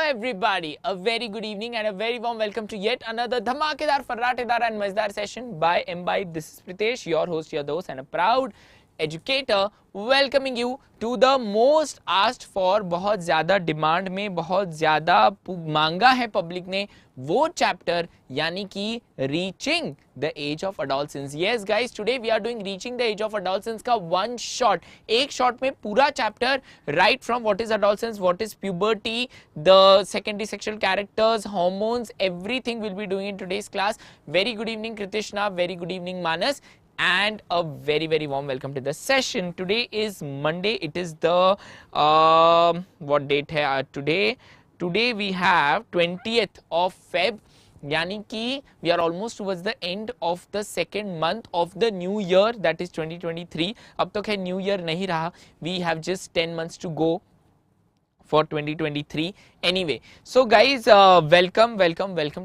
everybody, a very good evening and a very warm welcome to yet another धमाकेदार फर्राटेदार and मजेदार session by Embibe. This is Pritesh, your host, your dost and a proud educator, welcoming you to the most asked for, बहुत ज़्यादा demand में, बहुत ज़्यादा मांगा है public ने, वो चैप्टर यानी कि reaching the age of adolescence. Yes guys, today we are doing reaching the age of adolescence का वन शॉट, एक शॉट में पूरा chapter, right from what is adolescence, what is puberty, the secondary sexual characters, hormones, everything will be doing in today's class. Very good evening Kritishna, very good evening Manas, and a very warm welcome to the session. Today is Monday. It is the what date hai today we have 20th of Feb, यानी कि we are almost towards the end of the second month of the new year, that is 2023. अब तक है new year नहीं रहा, we have just 10 months to go for 2023. Anyway, so guys, welcome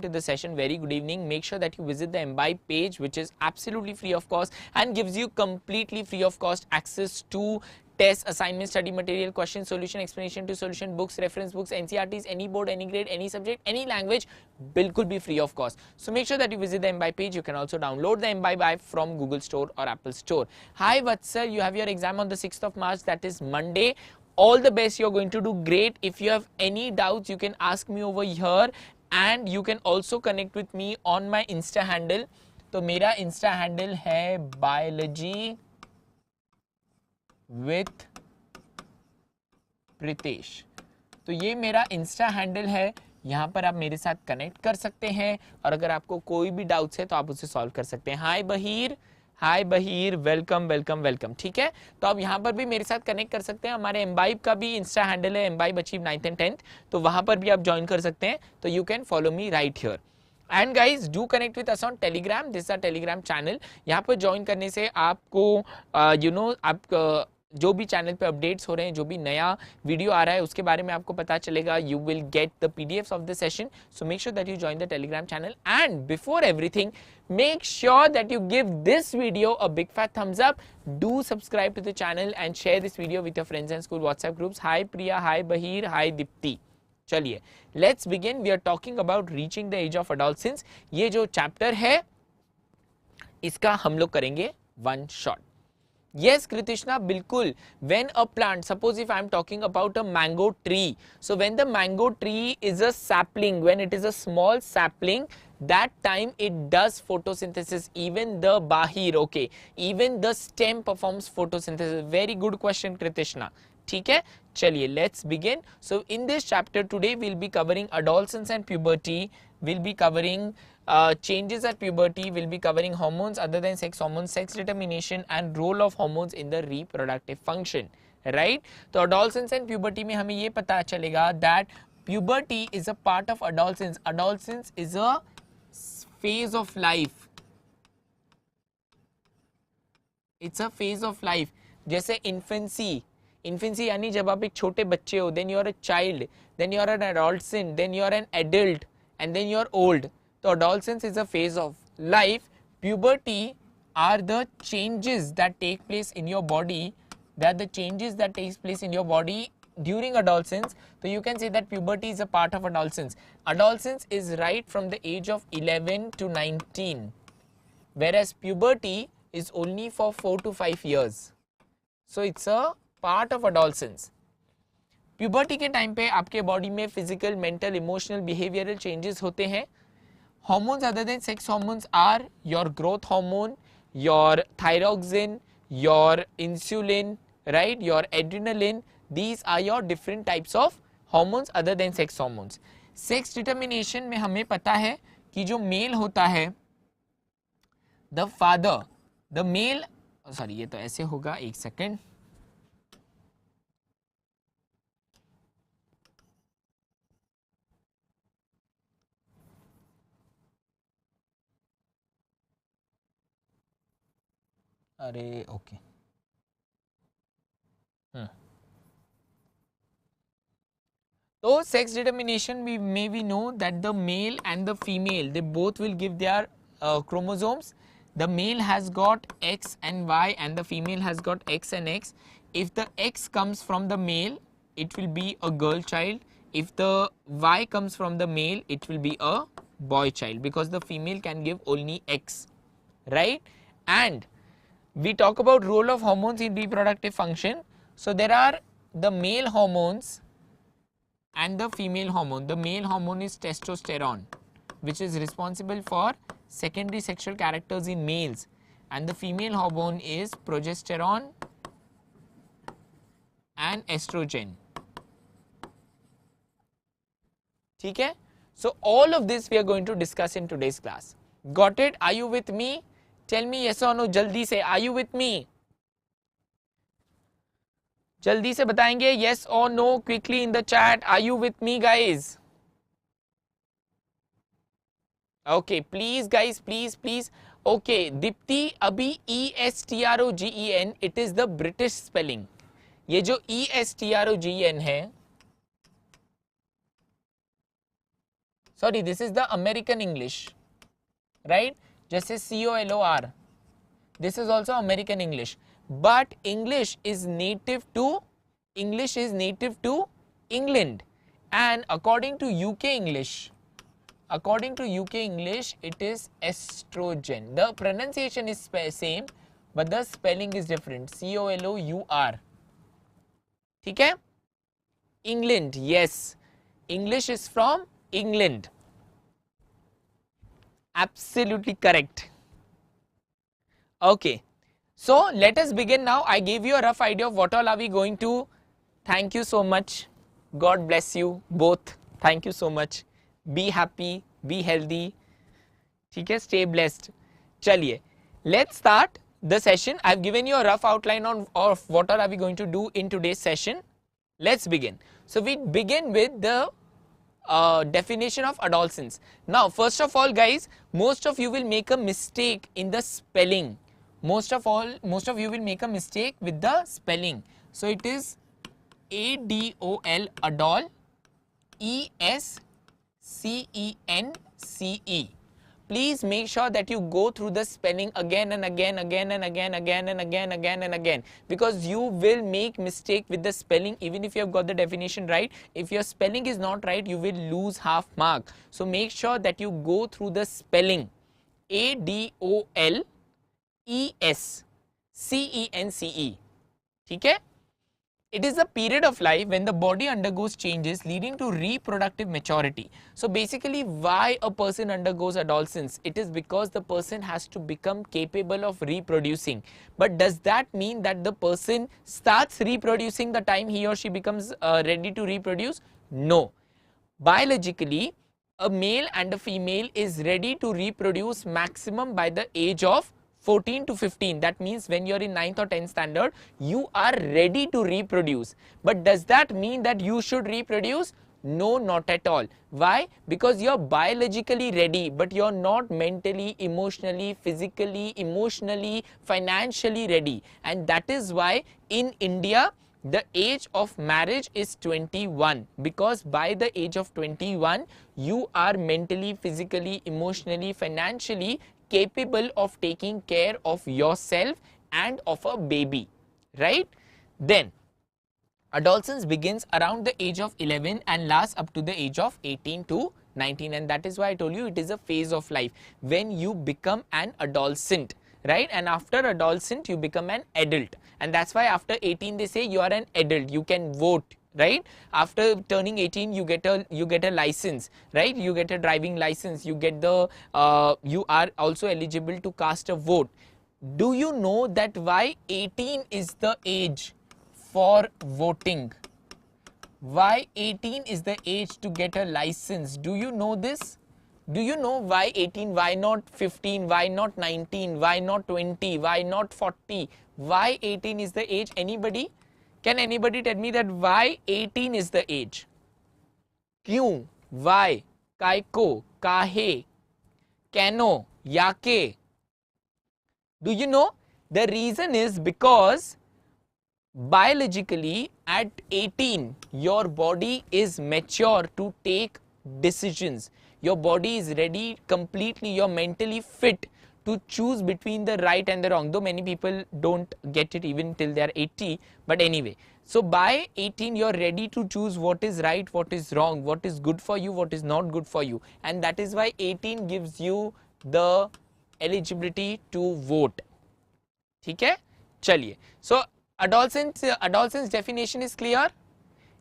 to the session. Very good evening. Make sure that you visit the Embibe page, which is absolutely free of cost and gives you completely free of cost access to test, assignment, study material, question solution, explanation to solution, books, reference books, NCRTs, any board, any grade, any subject, any language, bilkul be free of cost. So make sure that you visit the Embibe page. You can also download the Embibe app from Google Store or Apple Store. Hi Vatsal, you have your exam on the 6th of March, that is Monday. All the best, you're going to do great. If you have any doubts, you can ask me over here and you can also connect with me on my Insta handle. तो मेरा Insta handle है biology with Pritesh. तो ये मेरा Insta handle है, यहाँ पर आप मेरे साथ कनेक्ट कर सकते हैं और अगर आपको कोई भी डाउट्स है तो आप उसे सॉल्व कर सकते हैं. हाय बहीर, वेलकम. ठीक है, तो आप यहाँ पर भी मेरे साथ कनेक्ट कर सकते हैं. हमारे एम्बाइब का भी इंस्टा हैंडल है, imbibe achieve 9th and 10th, तो वहाँ पर भी आप ज्वाइन कर सकते हैं. तो you can follow me right here. And guys, do connect with us on Telegram. This our Telegram channel. यहाँ पर ज्वाइन करने से आपको आप जो भी चैनल पे अपडेट्स हो रहे हैं, जो भी नया वीडियो आ रहा है उसके बारे में आपको पता चलेगा. You will get the PDFs of the session. So make sure that you join the Telegram channel and before everything make sure that you give this video a big fat thumbs up. Do subscribe to the channel and share this video with your friends and school WhatsApp groups. Hi Priya, hi Bahir, hi Dipti. चलिए, let's begin. We are talking about reaching the age of adolescence. ये जो chapter है इसका हम लोग करेंगे one shot. Yes, Kritishna, bilkul. When a plant, suppose if I am talking about a mango tree, so when the mango tree is a sapling, when it is a small sapling, that time it does photosynthesis. Even the bahir, okay, even the stem performs photosynthesis. Very good question, Kritishna. ठीक है, चलिए, let's begin. So in this chapter today we'll be covering adolescence and puberty. We'll be covering changes at puberty. We'll be covering hormones other than sex hormones, sex determination and role of hormones in the reproductive function. Right? तो adolescence and puberty में हमें ये पता चलेगा that puberty is a part of adolescence. Adolescence is a phase of life. It's a phase of life. जैसे infancy यानी जब आप एक छोटे बच्चे हो, then you are a child, then you are an adolescent, then you are an adult, and then you are old. So adolescence is a phase of life. Puberty are the changes that take place in your body. They are the changes that takes place in your body during adolescence. So you can say that puberty is a part of adolescence. Adolescence is right from the age of 11 to 19, whereas puberty is only for 4 to 5 years. So it's a part of adolescence. Puberty के time पे आपके body में physical, mental, emotional, behavioural changes होते हैं. Hormones other than sex hormones are your growth hormone, your thyroxine, your insulin, right, your adrenaline. These are your different types of hormones other than sex hormones. Sex determination में हमें पता है कि जो mail होता है, the father, the male, sorry ये तो ऐसे होगा, एक सेकेंड. अरे ओके, तो sex determination we know that the male and the female, they both will give their chromosomes. The male has got X and Y and the female has got X and X. If the X comes from the male, it will be a girl child. If the Y comes from the male, it will be a boy child because the female can give only X, right? And we talk about role of hormones in reproductive function. So there are the male hormones and the female hormone. The male hormone is testosterone, which is responsible for secondary sexual characters in males, and the female hormone is progesterone and estrogen. Okay? So all of this we are going to discuss in today's class. Got it? Are you with me? Tell me yes or no. Jaldi se. Are you with me? Jaldi se batayenge yes or no quickly in the chat. Are you with me, guys? Okay, please guys, please. Okay, Dipti, abhi ESTROGEN, it is the British spelling. ये जो ESTROGEN है, sorry, this is the American English, right? जैसे COLOR, this is also American English, but English is native to England, and according to UK English, it is estrogen. The pronunciation is same, but the spelling is different. COLOUR. ठीक है? England, yes. English is from England. Absolutely correct. Okay. So let us begin now. I gave you a rough idea of what all are we going to. Thank you so much. God bless you both. Thank you so much. Be happy, be healthy. ठीक है? Stay blessed. चलिए. Let's start the session. I've given you a rough outline of what all are we going to do in today's session. Let's begin. So we begin with the definition of adolescence. Now, first of all, guys, most of you will make a mistake in the spelling. Most of you will make a mistake with the spelling. So it is ADOL, adol, ESCENCE. Please make sure that you go through the spelling again and again, because you will make mistake with the spelling even if you have got the definition right. If your spelling is not right, you will lose half mark. So make sure that you go through the spelling. ADOL, ESCENCE. ठीक है? It is a period of life when the body undergoes changes leading to reproductive maturity. So basically, why a person undergoes adolescence? It is because the person has to become capable of reproducing. But does that mean that the person starts reproducing the time he or she becomes ready to reproduce? No. Biologically, a male and a female is ready to reproduce maximum by the age of 14 to 15. That means when you're in 9th or 10th standard, you are ready to reproduce. But does that mean that you should reproduce? No, not at all. Why? Because you're biologically ready, but you're not mentally, emotionally, physically, emotionally, financially ready. And that is why in India, the age of marriage is 21, because by the age of 21, you are mentally, physically, emotionally, financially capable of taking care of yourself and of a baby, right? Then adolescence begins around the age of 11 and lasts up to the age of 18 to 19, and that is why I told you it is a phase of life when you become an adolescent, right? And after adolescent you become an adult, and that's why after 18 they say you are an adult, you can vote, right? After turning 18 you get a license, right? You get a driving license, you get the you are also eligible to cast a vote. Do you know that why 18 is the age for voting? Why 18 is the age to get a license? Do you know this? Do you know why 18? Why not 15? Why not 19? Why not 20? Why not 40? Why 18 is the age? Anybody? Can anybody tell me that why 18 is the age? क्यों? Why? कायको? काहे? Canoe? याके? Do you know? The reason is because biologically at 18 your body is mature to take decisions. Your body is ready completely, you're mentally fit to choose between the right and the wrong, though many people don't get it even till they are 80, but anyway. So by 18, you're ready to choose what is right, what is wrong, what is good for you, what is not good for you. And that is why 18 gives you the eligibility to vote. ठीक है? चलिए. So adolescence definition is clear.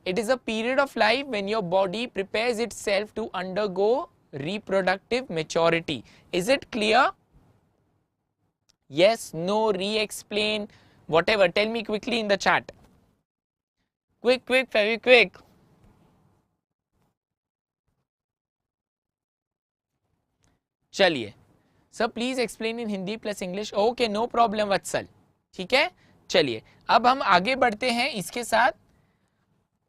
It is a period of life when your body prepares itself to undergo reproductive maturity. Is it clear? Yes, no, re-explain, whatever. Tell me quickly in the chat. Quick, very quick. चलिए. Sir, please explain in Hindi plus English. Okay, no problem, वत्सल. ठीक है? चलिए. अब हम आगे बढ़ते हैं इसके साथ.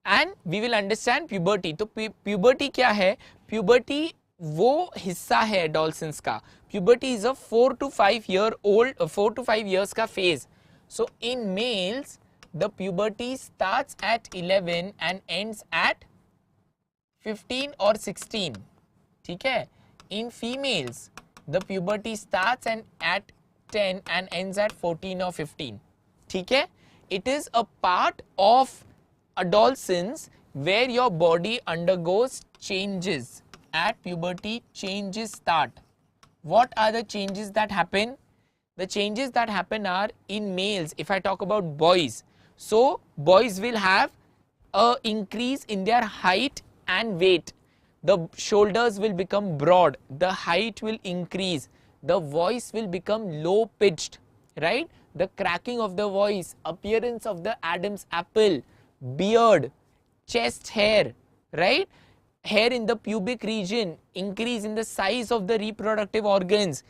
And we will understand puberty. तो puberty क्या है? Puberty वो हिस्सा है adolescence का. Puberty is a 4 to 5 years का phase. So in males, the puberty starts at 11 and ends at 15 or 16. ठीक है? In females, the puberty starts at 10 and ends at 14 or 15. ठीक है? It is a part of adolescence where your body undergoes changes. At puberty, changes start. What are the changes that happen? The changes that happen are in males. If I talk about boys, so boys will have a increase in their height and weight. The shoulders will become broad, the height will increase, the voice will become low pitched, right? The cracking of the voice, appearance of the Adam's apple, beard, chest hair, right? Hair in the pubic region, increase in the size of the reproductive organs,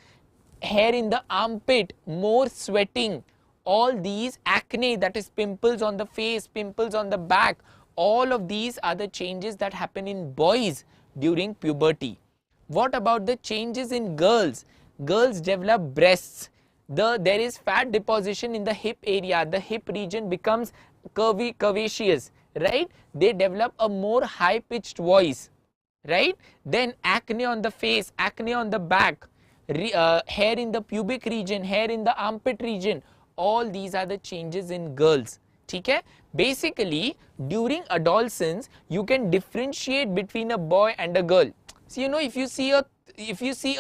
hair in the armpit, more sweating, all these, acne, that is pimples on the face, pimples on the back, all of these are the changes that happen in boys during puberty. What about the changes in girls? Girls develop breasts. There is fat deposition in the hip area. The hip region becomes curvaceous, right? They develop a more high-pitched voice, right? Then acne on the face, acne on the back, hair in the pubic region, hair in the armpit region. All these are the changes in girls. ठीक है? Basically, during adolescence, you can differentiate between a boy and a girl. So, you know, if you see a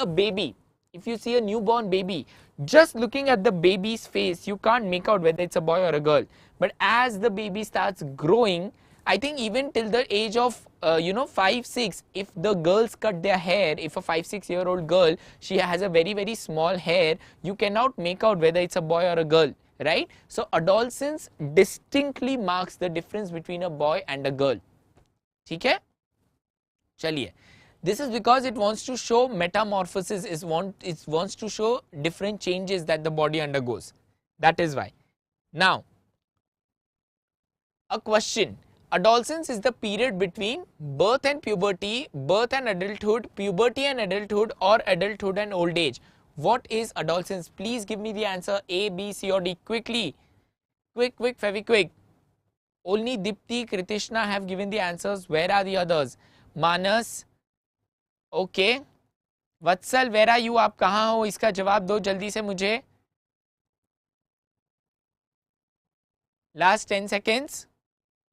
baby, if you see a newborn baby, just looking at the baby's face, you can't make out whether it's a boy or a girl. But as the baby starts growing, I think even till the age of 5, 6, if the girls cut their hair, if a 5, 6-year-old girl, she has a very, very small hair, you cannot make out whether it's a boy or a girl, right? So adolescence distinctly marks the difference between a boy and a girl. ठीक है? चलिए. This is because it wants to show metamorphosis, it wants to show different changes that the body undergoes. That is why. Now, a question. Adolescence is the period between birth and puberty, birth and adulthood, puberty and adulthood, or adulthood and old age. What is adolescence? Please give me the answer A, B, C or D quickly. Quick, very quick. Only Dipti, Kritishna have given the answers. Where are the others? Manas. Okay. Vatsal, where are you? आप कहाँ हो? इसका जवाब दो जल्दी से मुझे. Last 10 seconds.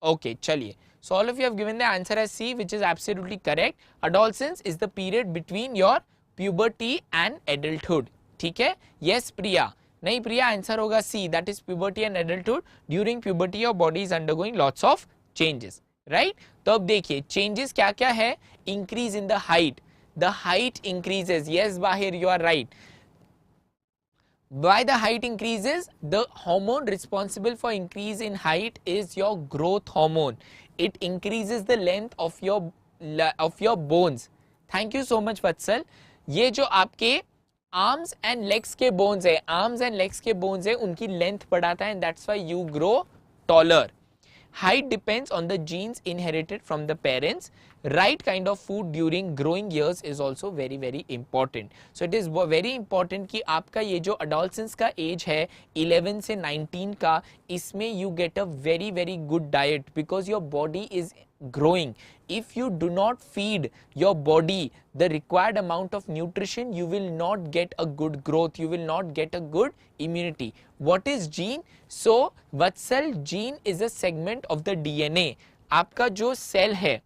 Okay, chaliye. So all of you have given the answer as C, which is absolutely correct. Adolescence is the period between your puberty and adulthood. ठीक है? Yes, Priya. नहीं Priya, answer होगा C. That is puberty and adulthood. During puberty, your body is undergoing lots of changes, right? तो अब देखिए changes क्या क्या है? Increase in the height. The height increases. Yes, Bahir, you are right. Why the height increases? The hormone responsible for increase in height is your growth hormone. It increases the length of your bones. Thank you so much, Vatsal. ये जो आपके arms and legs के bones है, उनकी length बढ़ाता है, and that's why you grow taller. Height depends on the genes inherited from the parents. Right kind of food during growing years is also very, very important. So it is very important कि आपका ये जो adolescence का age है 11 से 19 का, इसमें you get a very, very good diet because your body is growing. If you do not feed your body the required amount of nutrition, you will not get a good growth, you will not get a good immunity. What is gene? So Vatsal, gene is a segment of the DNA. आपका जो cell है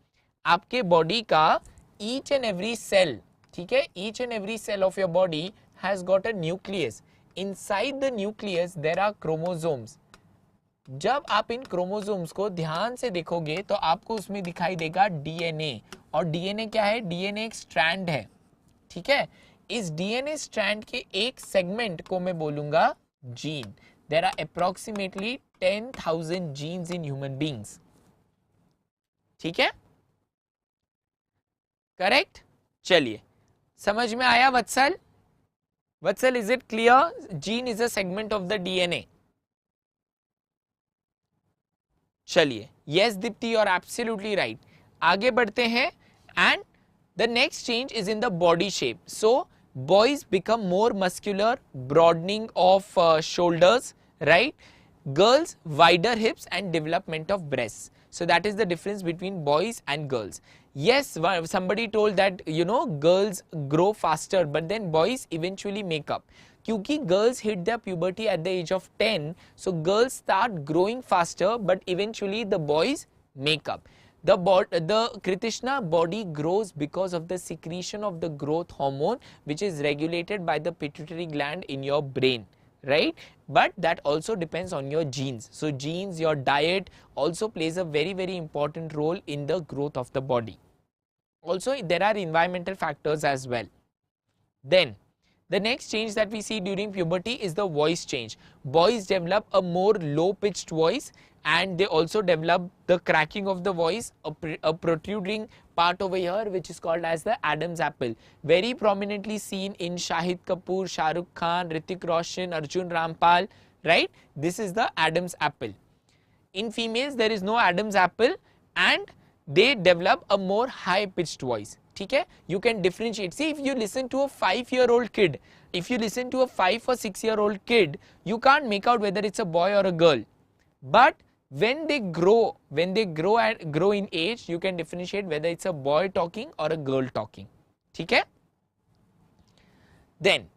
आपके body का, each and every cell, ठीक है, each and every cell of your body has got a nucleus. Inside the nucleus there are chromosomes. जब आप इन chromosomes को ध्यान से देखोगे तो आपको उसमें दिखाई देगा डीएनए. और डीएनए क्या है? डीएनए एक स्ट्रैंड है, ठीक है. इस डीएनए स्ट्रैंड के एक सेगमेंट को मैं बोलूंगा gene. There are approximately 10,000 genes in human beings, ठीक है, करेक्ट. चलिए, समझ में आया Vatsal? Vatsal, is it clear? Gene is a segment of the DNA. चलिए, yes Deepti, you are absolutely right. आगे बढ़ते हैं. And the next change is in the body shape. So boys become more muscular, broadening of shoulders, right? Girls wider hips and development of breasts. So that is the difference between boys and girls. Yes, somebody told that, you know, girls grow faster, but then boys eventually make up. क्योंकि girls hit their puberty at the age of 10, so girls start growing faster, but eventually the boys make up. The Krishna body grows because of the secretion of the growth hormone, which is regulated by the pituitary gland in your brain, right? But that also depends on your genes. So genes, your diet also plays a very, very important role in the growth of the body. Also, there are environmental factors as well. Then the next change that we see during puberty is the voice change. Boys develop a more low pitched voice, and they also develop the cracking of the voice, a protruding part over here which is called as the Adam's apple. Very prominently seen in Shahid Kapoor, Shah Rukh Khan, Hrithik Roshan, Arjun Rampal, right? This is the Adam's apple. In females there is no Adam's apple, and they develop a more high pitched voice. ठीक है, you can differentiate. See, if you listen to a 5-year-old kid, if you listen to a 5 or 6-year-old kid, you can't make out whether it's a boy or a girl. But when they grow and grow in age, you can differentiate whether it's a boy talking or a girl talking. ठीक है? Then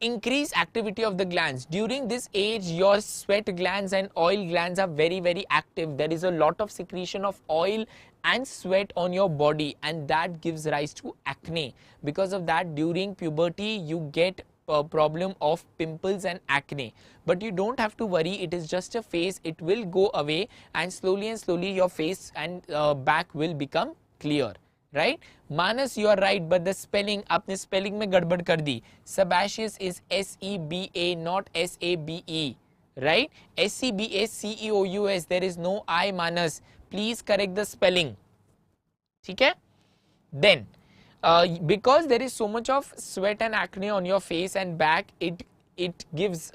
increase activity of the glands. During this age, your sweat glands and oil glands are very, very active. There is a lot of secretion of oil and sweat on your body, and that gives rise to acne. Because of that, during puberty, you get a problem of pimples and acne. But you don't have to worry, it is just a phase. It will go away, and slowly your face and back will become clear. Right? Manas, you are right, but the spelling, आपने spelling में गड़बड़ कर दी. Sebaceous is S-E-B-A, not S-A-B-E. Right? S-E-B-A-C-E-O-U-S. There is no I, Manas. Please correct the spelling. ठीक है? Then, because there is so much of sweat and acne on your face and back, it gives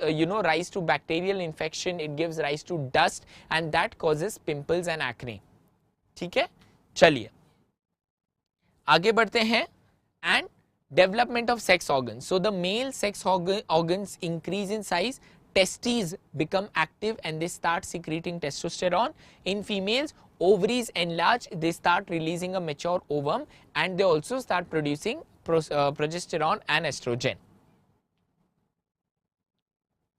rise to bacterial infection. It gives rise to dust, and that causes pimples and acne. ठीक है? चलिए आगे बढ़ते हैं. And development of sex organs. So the male sex organs increase in size. Testes become active and they start secreting testosterone. In females, ovaries enlarge, they start releasing a mature ovum, and they also start producing progesterone and estrogen.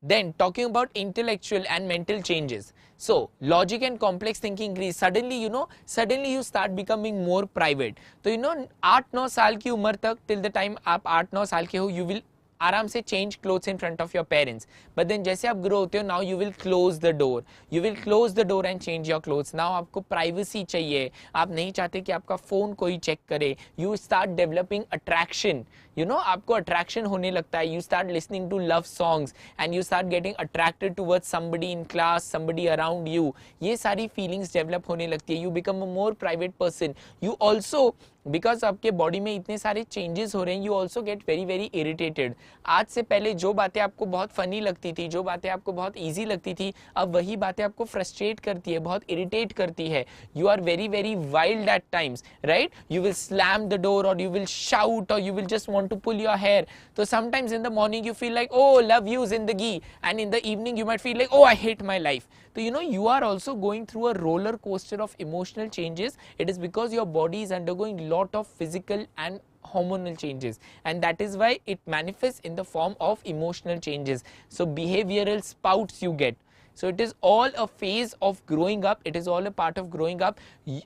Then talking about intellectual and mental changes. So logic and complex thinking increase. Suddenly you start becoming more private. So 8-9 साल की उम्र तक, till the time आप 8-9 साल के हो, you will आराम से change clothes in front of your parents. But then जैसे आप grow होते हो, now you will close the door. You will close the door and change your clothes. Now आपको privacy चाहिए. आप नहीं चाहते कि आपका phone कोई check करे. You start developing attraction. आपको attraction होने लगता है. You start listening to love songs and you start getting attracted towards somebody in class, somebody around you. ये सारी feelings develop होने लगती है. You become a more private person. You also, because आपके बॉडी में इतने सारे चेंजेस हो रहे हैं, you also get very very irritated. आज से पहले जो बातें आपको बहुत फनी लगती थी, जो बातें आपको बहुत इजी लगती थी, अब वही बातें आपको फ्रस्ट्रेट करती है, बहुत इरिटेट करती है. You are very very wild at times, right? You will slam the door और यू विल शाउट और you will just want to pull your hair. तो sometimes in the morning you feel like oh love you जिंदगी, and in the evening you might feel like oh I hate my life. So you are also going through a roller coaster of emotional changes. It is because your body is undergoing lot of physical and hormonal changes, and that is why it manifests in the form of emotional changes. So behavioral spouts you get. So it is all a phase of growing up. It is all a part of growing up.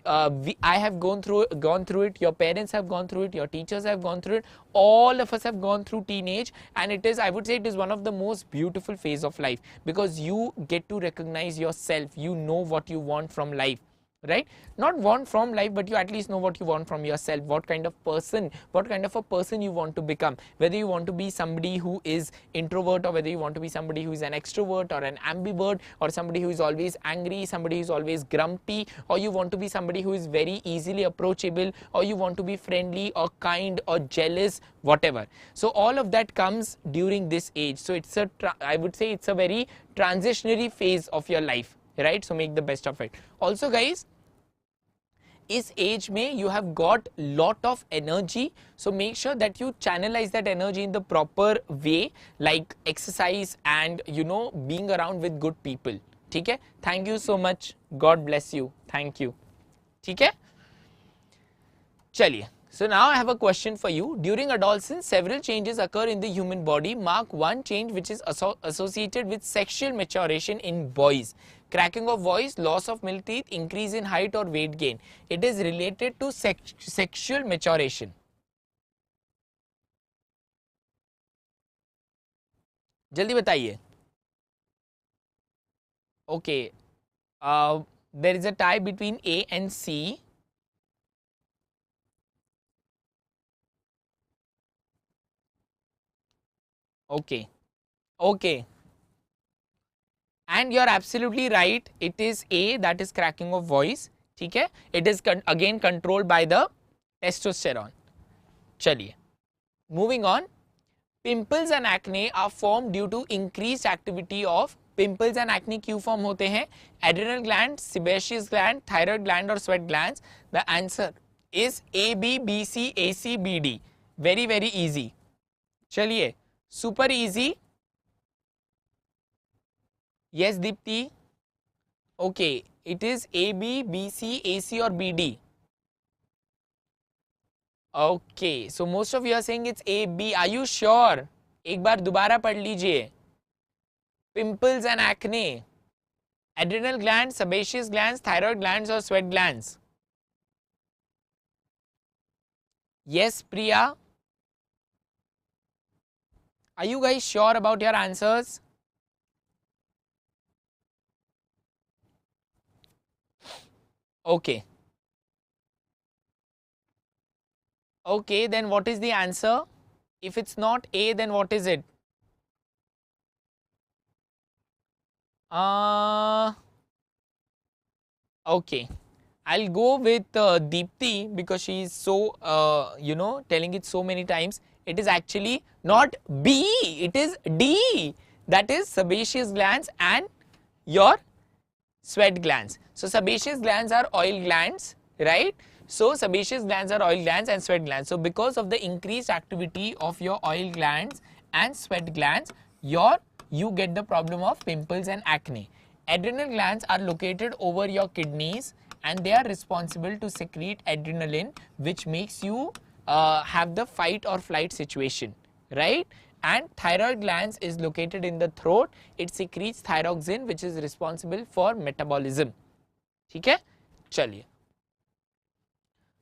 I have gone through it. Your parents have gone through it. Your teachers have gone through it. All of us have gone through teenage, and it is, I would say, it is one of the most beautiful phase of life, because you get to recognize yourself. You know what you want from life, right? Not want from life, but you at least know what you want from yourself, what kind of a person you want to become, whether you want to be somebody who is introvert, or whether you want to be somebody who is an extrovert or an ambivert, or somebody who is always angry, somebody who is always grumpy, or you want to be somebody who is very easily approachable, or you want to be friendly or kind or jealous, whatever. So all of that comes during this age. So it's I would say it's a very transitionary phase of your life, right? So make the best of it. Also guys, इस as में you have got lot of energy, so make sure that you channelize that energy in the proper way, like exercise and being around with good people. ठीक है? Thank you so much. God bless you. Thank you. ठीक है? चलिए. So now I have a question for you. During adolescence, several changes occur in the human body. Mark one change which is associated with sexual maturation in boys. Cracking of voice, loss of milk teeth, increase in height or weight gain. It is related to sexual maturation. जल्दी बताइए. Okay. There is a tie between A and C. Okay. Okay. And you're absolutely right. It is A, that is cracking of voice. ठीक है? It is again controlled by the testosterone. चलिए. Moving on. Pimples and acne are formed due to increased activity of pimples and acne. क्यों form होते हैं? Adrenal gland, sebaceous gland, thyroid gland or sweat glands. The answer is A, B, B, C, A, C, B, D. Very, very easy. चलिए. Super easy. Yes, Deepti. Okay, it is A, B, B, C, A, C or B, D. Okay, so most of you are saying it's A, B. Are you sure? एक बार दोबारा पढ़ लीजिए. Pimples and acne. Adrenal glands, sebaceous glands, thyroid glands or sweat glands. Yes, Priya. Are you guys sure about your answers? Okay. Okay, then what is the answer? If it's not A, then what is it? Okay. I'll go with Deepti, because she is so, telling it so many times. It is actually not B, it is D. That is sebaceous glands and your sweat glands. So sebaceous glands are oil glands, right? So sebaceous glands are oil glands and sweat glands. So because of the increased activity of your oil glands and sweat glands, you get the problem of pimples and acne. Adrenal glands are located over your kidneys, and they are responsible to secrete adrenaline, which makes you have the fight or flight situation, right? And thyroid glands is located in the throat. It secretes thyroxine, which is responsible for metabolism. ठीक है? चलिए.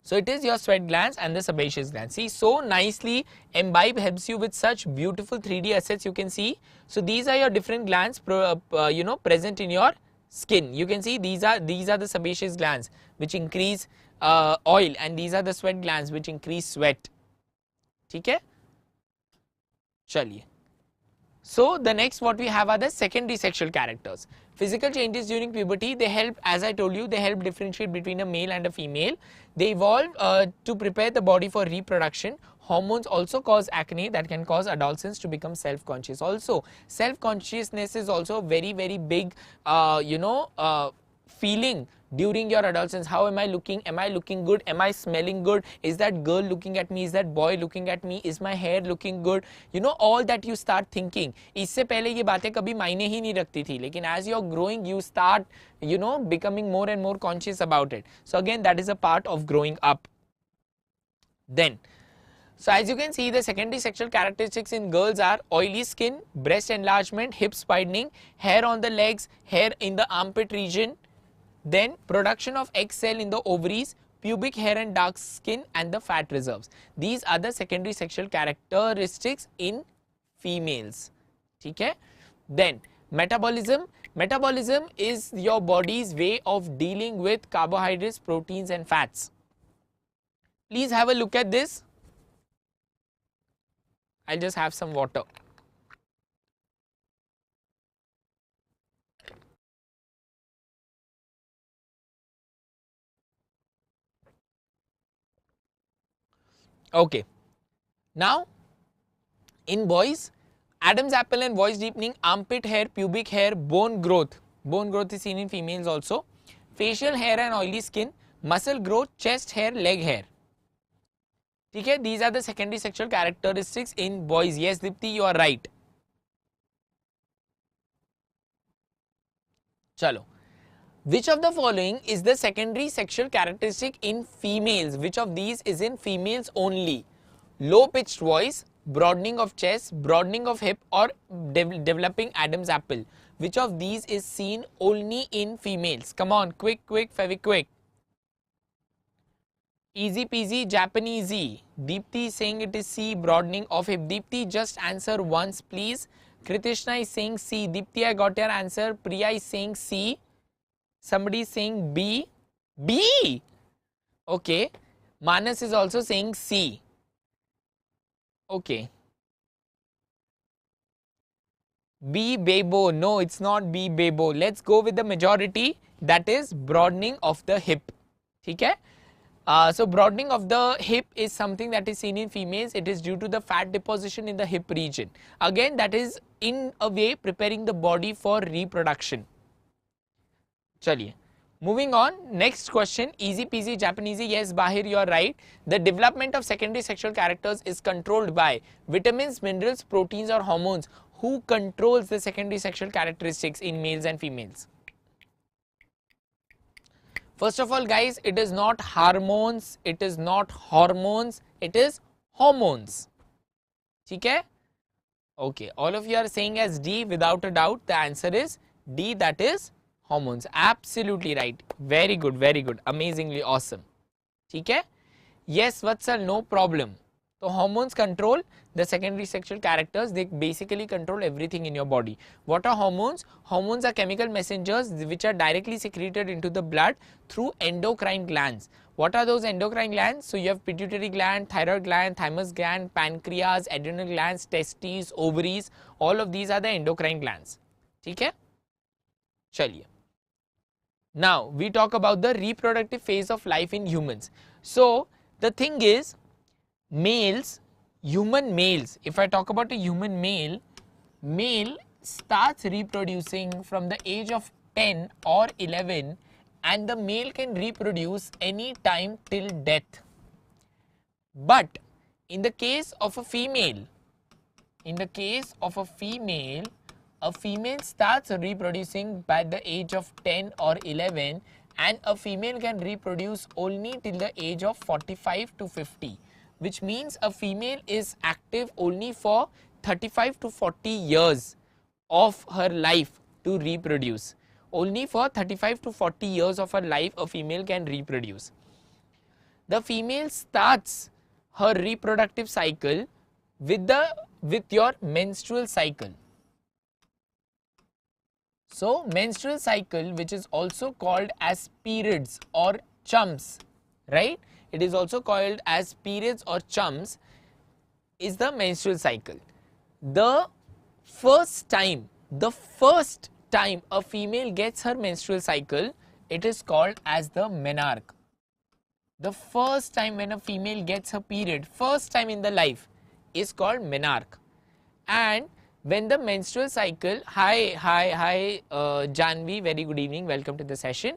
So it is your sweat glands and the sebaceous glands. See, so nicely Embibe helps you with such beautiful 3D assets you can see. So these are your different glands present in your skin. You can see these are the sebaceous glands which increase oil, and these are the sweat glands which increase sweat. ठीक है? चलिए. So the next what we have are the secondary sexual characters. Physical changes during puberty, they help, as I told you, they help differentiate between a male and a female. They evolve to prepare the body for reproduction. Hormones also cause acne that can cause adolescents to become self-conscious. Also, self-consciousness is also a very, very big, feeling during your adolescence? How am I looking? Am I looking good? Am I smelling good? Is that girl looking at me? Is that boy looking at me? Is my hair looking good? You know, all that you start thinking. इससे पहले ये बातें कभी मायने ही नहीं रखती थी, लेकिन as you're growing you start, you know, becoming more and more conscious about it. So again, that is a part of growing up. Then, so as you can see, the secondary sexual characteristics in girls are oily skin, breast enlargement, hips widening, hair on the legs, hair in the armpit region, then production of egg cell in the ovaries, pubic hair and dark skin, and the fat reserves. These are the secondary sexual characteristics in females. Okay? Then metabolism. Metabolism is your body's way of dealing with carbohydrates, proteins and fats. Please have a look at this. I'll just have some water. Okay. Now, in boys, Adam's apple and voice deepening, armpit hair, pubic hair, bone growth. Bone growth is seen in females also. Facial hair and oily skin, muscle growth, chest hair, leg hair. Okay, these are the secondary sexual characteristics in boys. Yes, Dipti, you are right. Chalo. Which of the following is the secondary sexual characteristic in females? Which of these is in females only? Low pitched voice, broadening of chest, broadening of hip, or developing Adam's apple. Which of these is seen only in females? Come on, quick, quick. Easy peasy, Japanesey. Deepthi is saying it is C, broadening of hip. Deepthi, just answer once, please. Kritishna is saying C. Deepthi, I got your answer. Priya is saying C. Somebody is saying B. B! Okay. Manas is also saying C. Okay. B Bebo. No, it's not B Bebo. Let's go with the majority. That is broadening of the hip. Okay? So broadening of the hip is something that is seen in females. It is due to the fat deposition in the hip region. Again, that is in a way preparing the body for reproduction. Chaliye. Moving on, next question, easy peasy Japanesey. Yes, Bahir, you are right. The development of secondary sexual characters is controlled by vitamins, minerals, proteins or hormones. Who controls the secondary sexual characteristics in males and females? First of all, guys, it is not hormones, it is not hormones, it is hormones. Okay? Okay, all of you are saying as D without a doubt. The answer is D, that is hormones. Absolutely right. Very good. Amazingly awesome. Okay? Yes, Vatsal, no problem. So hormones control the secondary sexual characters. They basically control everything in your body. What are hormones? Hormones are chemical messengers which are directly secreted into the blood through endocrine glands. What are those endocrine glands? So you have pituitary gland, thyroid gland, thymus gland, pancreas, adrenal glands, testes, ovaries. All of these are the endocrine glands. Okay? Chaliye. Now we talk about the reproductive phase of life in humans. So the thing is, males, human males, if I talk about a human male, male starts reproducing from the age of 10 or 11, and the male can reproduce any time till death. But in the case of a female, a female starts reproducing by the age of 10 or 11, and a female can reproduce only till the age of 45 to 50. Which means a female is active only for 35 to 40 years of her life to reproduce. Only for 35 to 40 years of her life a female can reproduce. The female starts her reproductive cycle with your menstrual cycle. So menstrual cycle, which is also called as periods or chumps, right? It is also called as periods or chumps, is the menstrual cycle. The first time a female gets her menstrual cycle, it is called as the menarche. The first time when a female gets her period, first time in the life, is called menarche. And when the menstrual cycle, hi, Janvi, very good evening, welcome to the session.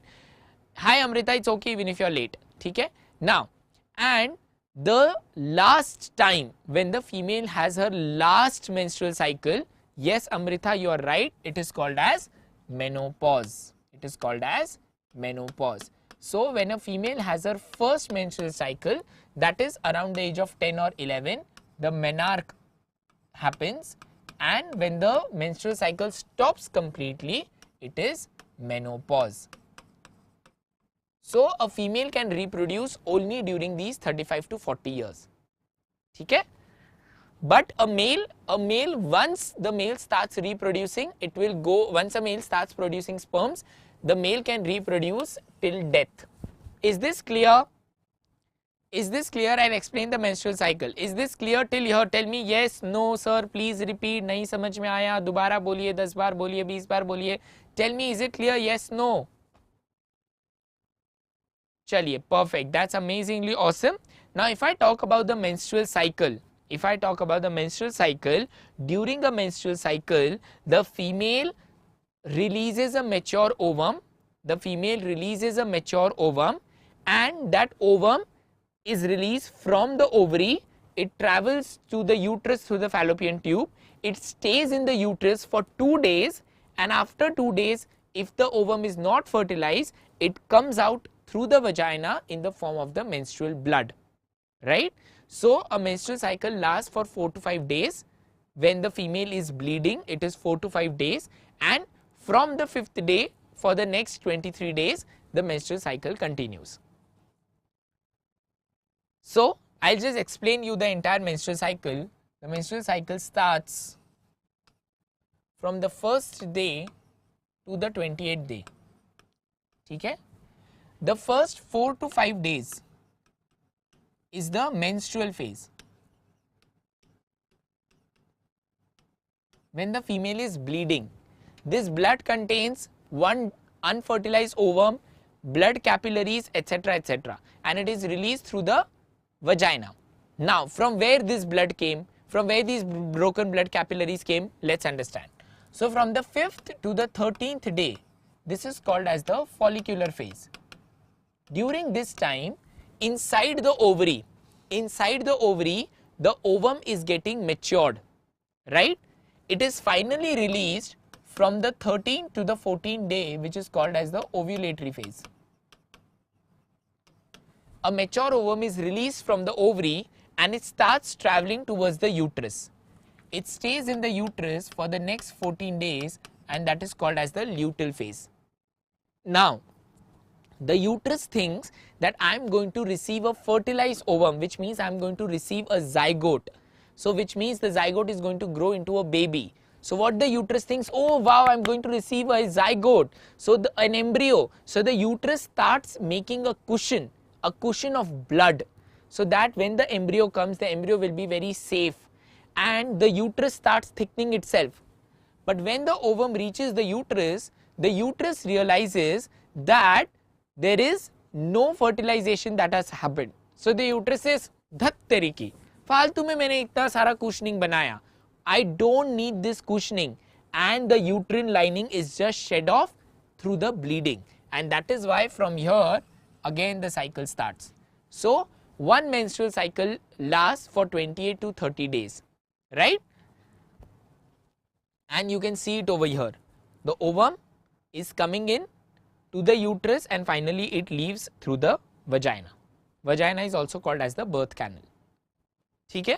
Hi Amrita, it's okay even if you're late. Okay? Now, and the last time when the female has her last menstrual cycle, yes Amrita, you are right, it is called as menopause. It is called as menopause. So when a female has her first menstrual cycle, that is around the age of 10 or 11, the menarche happens, and when the menstrual cycle stops completely, it is menopause. So a female can reproduce only during these 35 to 40 years. Okay? But a male, once the male starts reproducing, it will go, once a male starts producing sperms, the male can reproduce till death. Is this clear? Is this clear? I'll explain the menstrual cycle. Is this clear till here? Tell me yes, no, sir, please repeat. नहीं समझ में आया, दोबारा बोलिए, 10 बार बोलिए, 20 बार बोलिए. Tell me, is it clear? Yes, no. Chaliye, perfect. That's amazingly awesome. Now, if I talk about the menstrual cycle, during a menstrual cycle, the female releases a mature ovum. And that ovum is released from the ovary. It travels to the uterus through the fallopian tube. It stays in the uterus for 2 days, and after 2 days, if the ovum is not fertilized, it comes out through the vagina in the form of the menstrual blood, right? So a menstrual cycle lasts for 4 to 5 days. When the female is bleeding, it is 4 to 5 days, and from the 5th day for the next 23 days, the menstrual cycle continues. So I'll just explain you the entire menstrual cycle. The menstrual cycle starts from the 1st day to the 28th day. Okay? The first 4 to 5 days is the menstrual phase. When the female is bleeding, this blood contains one unfertilized ovum, blood capillaries, etc., etc., and it is released through the vagina. Now, from where this blood came, from where these broken blood capillaries came, let's understand. So from the 5th to the 13th day, this is called as the follicular phase. During this time, inside the ovary, the ovum is getting matured, right? It is finally released from the 13th to the 14th day, which is called as the ovulatory phase. A mature ovum is released from the ovary and it starts traveling towards the uterus. It stays in the uterus for the next 14 days, and that is called as the luteal phase. Now, the uterus thinks that I am going to receive a fertilized ovum, which means I am going to receive a zygote. So which means the zygote is going to grow into a baby. So what the uterus thinks, oh wow, I am going to receive a zygote, so an embryo. So the uterus starts making a cushion of blood, so that when the embryo comes, the embryo will be very safe, and the uterus starts thickening itself. But when the ovum reaches the uterus realizes that there is no fertilization that has happened. So the uterus says, "Dhat teri ki, फालतू में मैंने इतना सारा cushioning बनाया. I don't need this cushioning," and the uterine lining is just shed off through the bleeding, and that is why from here again the cycle starts. So one menstrual cycle lasts for 28 to 30 days, right? And you can see it over here. The ovum is coming in to the uterus and finally it leaves through the vagina. Vagina is also called as the birth canal. Okay?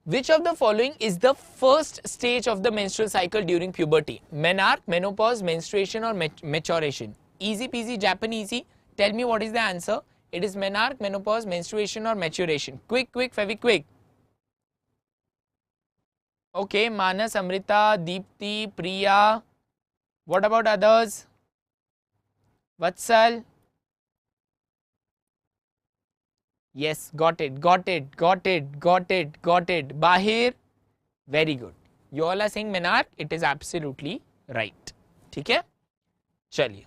Which of the following is the first stage of the menstrual cycle during puberty? Menarche, menopause, menstruation, or maturation? Easy peasy Japanesey. Tell me what is the answer. It is menarche, menopause, menstruation, or maturation. Quick, very quick. Okay, Manas, Amrita, Deepti, Priya. What about others? Vatsal? Yes, got it. Bahir? Very good. You all are saying menarche. It is absolutely right. ठीक है? चलिए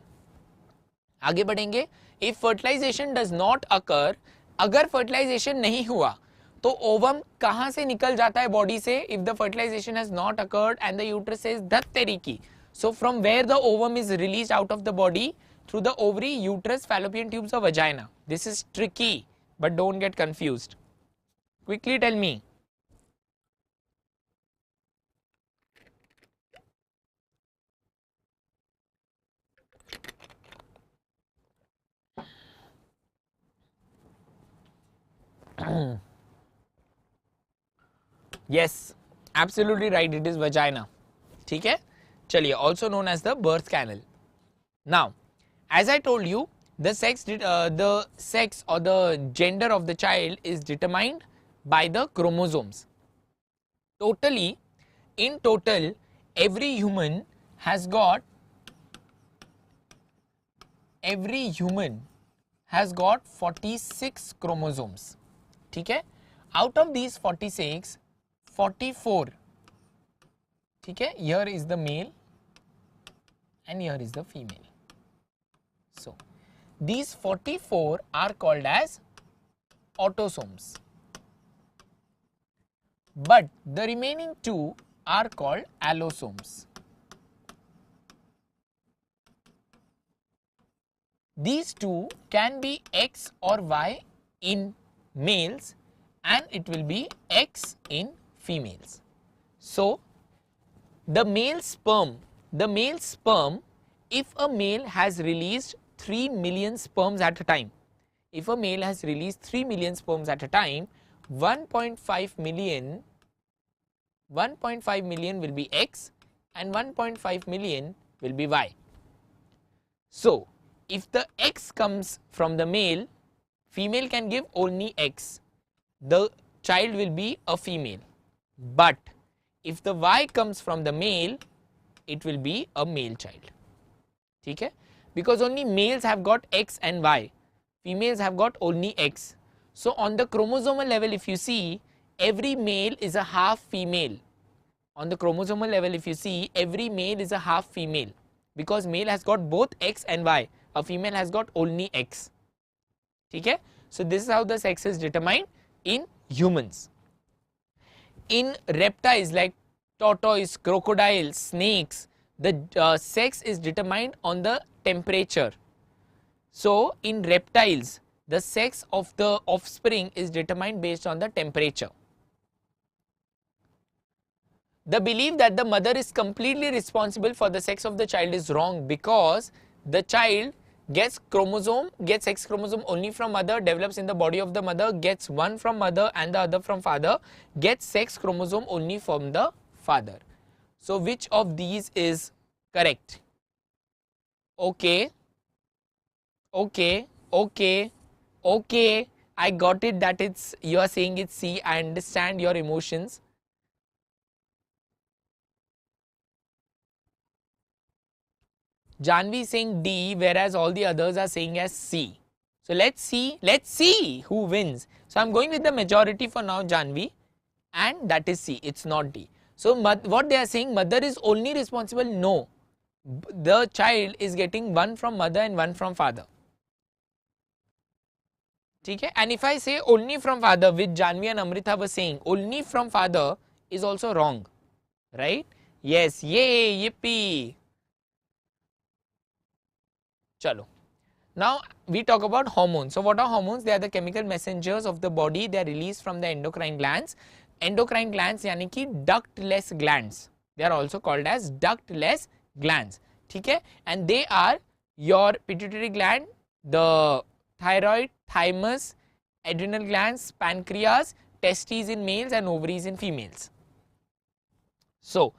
आगे बढ़ेंगे. If fertilization does not occur, अगर fertilization नहीं हुआ, तो ovum कहां से निकल जाता है बॉडी से if the fertilization has not occurred and the uterus is धत तेरी की. So from where the ovum is released out of the body through the ovary, uterus, fallopian tubes or vagina. This is tricky, but don't get confused. Quickly tell me. Yes, absolutely right. It is vagina. ठीक है, चलिए, also known as the birth canal. Now, as I told you, the sex or the gender of the child is determined by the chromosomes. In total, every human has got 46 chromosomes. ठीक है, out of these 46, 44, ठीक है, here is the male and here is the female. So these 44 are called as autosomes, but the remaining 2 are called allosomes. These 2 can be X or Y in males and it will be X in females. So the male sperm, if a male has released 3 million sperms at a time, 1.5 million will be X and 1.5 million will be Y. So if the X comes from the male, female can give only X, the child will be a female. But if the Y comes from the male, it will be a male child. ठीक है, because only males have got X and Y, females have got only X. So on the chromosomal level, if you see, every male is a half female. On the chromosomal level, if you see, every male is a half female because male has got both X and Y, a female has got only X. ठीक है, so this is how the sex is determined in humans. In reptiles like tortoise, crocodile, snakes, the sex is determined on the temperature. So in reptiles, the sex of the offspring is determined based on the temperature. The belief that the mother is completely responsible for the sex of the child is wrong because the child gets X chromosome only from mother, develops in the body of the mother, gets one from mother and the other from father, gets sex chromosome only from the father. So which of these is correct? Okay, I got it that you are saying it's C. I understand your emotions. Janvi is saying D, whereas all the others are saying as C. So let's see who wins. So I'm going with the majority for now, Janvi, and that is C. It's not D. So what they are saying, mother is only responsible. No, the child is getting one from mother and one from father. Okay? And if I say only from father, which Janvi and Amrita were saying, only from father is also wrong, right? Yes, yay, yippee. Chalo. Now we talk about hormones. So what are hormones? They are the chemical messengers of the body. They are released from the endocrine glands. Endocrine glands यानी कि ductless glands. They are also called as ductless glands. ठीक है? And they are your pituitary gland, the thyroid, thymus, adrenal glands, pancreas, testes in males and ovaries in females. So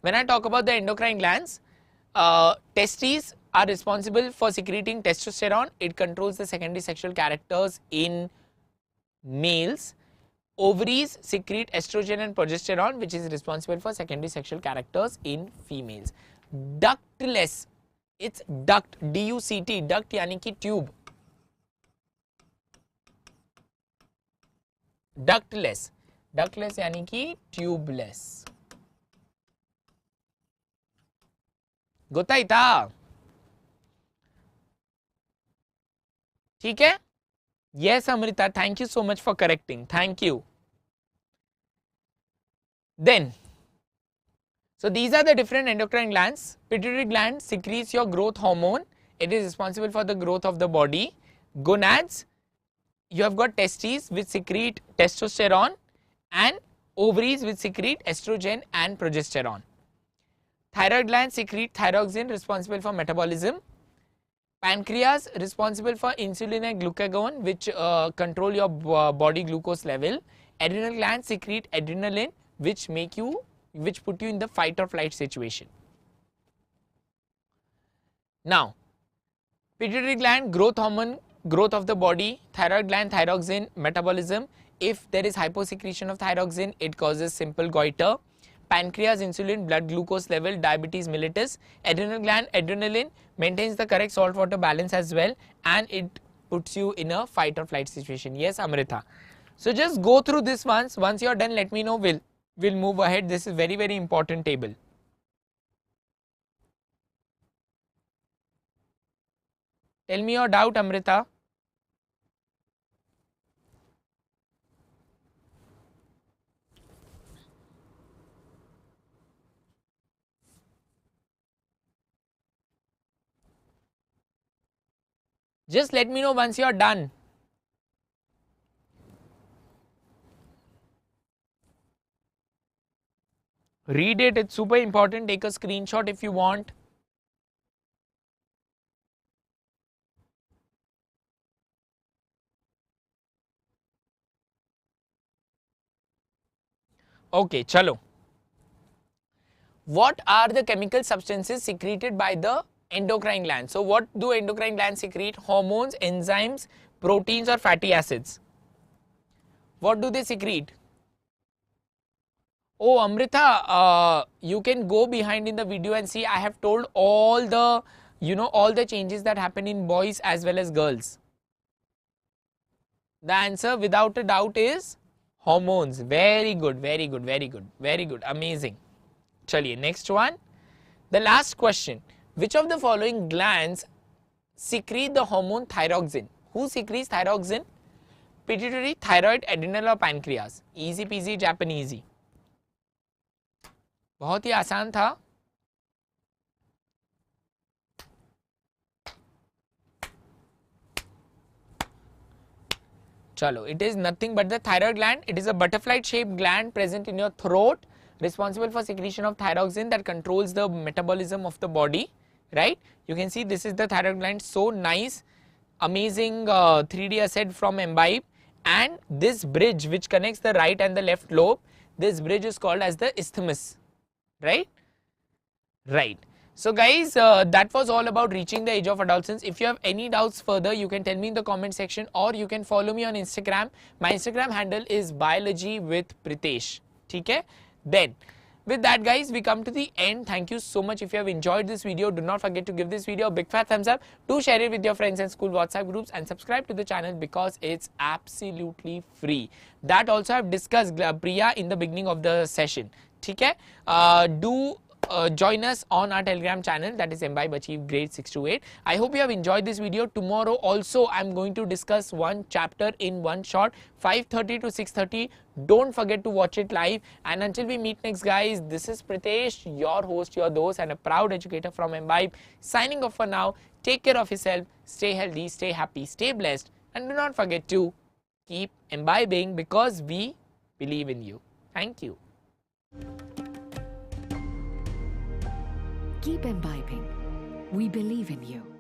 when I talk about the endocrine glands, testes are responsible for secreting testosterone. It controls the secondary sexual characters in males. Ovaries secrete estrogen and progesterone, which is responsible for secondary sexual characters in females. Ductless, it's duct, D-U-C-T, duct यानी कि tube. Ductless यानी कि tubeless. गोताइता ठीक है? Yes, Amrita, thank you so much for correcting. Thank you. Then, so these are the different endocrine glands. Pituitary gland secretes your growth hormone. It is responsible for the growth of the body. Gonads, you have got testes which secrete testosterone, and ovaries which secrete estrogen and progesterone. Thyroid gland secrete thyroxine, responsible for metabolism. Pancreas responsible for insulin and glucagon, which control your body glucose level. Adrenal gland secrete adrenaline, which put you in the fight or flight situation. Now, pituitary gland, growth hormone, growth of the body. Thyroid gland, thyroxine, metabolism. If there is hyposecretion of thyroxine, it causes simple goiter. Pancreas, insulin, blood glucose level, diabetes mellitus. Adrenal gland, adrenaline, maintains the correct salt water balance as well, and it puts you in a fight or flight situation. Yes, Amrita. So just go through this once. Once you are done, let me know. We'll move ahead. This is very, very important table. Tell me your doubt, Amrita. Just let me know once you are done. Read it, it's super important. Take a screenshot if you want. Okay, chalo. What are the chemical substances secreted by the endocrine glands? So what do endocrine glands secrete? Hormones, enzymes, proteins or fatty acids? What do they secrete? Oh, Amrita, you can go behind in the video and see. I have told all the, all the changes that happen in boys as well as girls. The answer without a doubt is hormones. Very good, very good, very good, very good. Amazing. Chaliye, next one. The last question. Which of the following glands secrete the hormone thyroxine? Who secretes thyroxine? Pituitary, thyroid, adrenal or pancreas? Easy peasy Japanesey. बहुत ही आसान था. Chalo, it is nothing but the thyroid gland. It is a butterfly shaped gland present in your throat, responsible for secretion of thyroxine that controls the metabolism of the body, right? You can see this is the thyroid gland. So nice, amazing 3D asset from Embibe. And this bridge which connects the right and the left lobe, this bridge is called as the isthmus, right? Right. So guys, that was all about reaching the age of adolescence. If you have any doubts further, you can tell me in the comment section, or you can follow me on Instagram. My Instagram handle is biology with Pritesh. Okay? Then, with that guys, we come to the end. Thank you so much. If you have enjoyed this video, do not forget to give this video a big fat thumbs up. Do share it with your friends and school WhatsApp groups, and subscribe to the channel because it's absolutely free. That also I have discussed, Priya, in the beginning of the session. Okay? Join us on our Telegram channel, that is Embibe Achieve Grade 6 to 8. I hope you have enjoyed this video. Tomorrow also I am going to discuss one chapter in one shot, 5:30 to 6:30. Don't forget to watch it live. And until we meet next guys, this is Pritesh, your host, your dose, and a proud educator from Embibe, signing off for now. Take care of yourself, stay healthy, stay happy, stay blessed, and do not forget to keep imbibing because we believe in you. Thank you. Keep imbibing. We believe in you.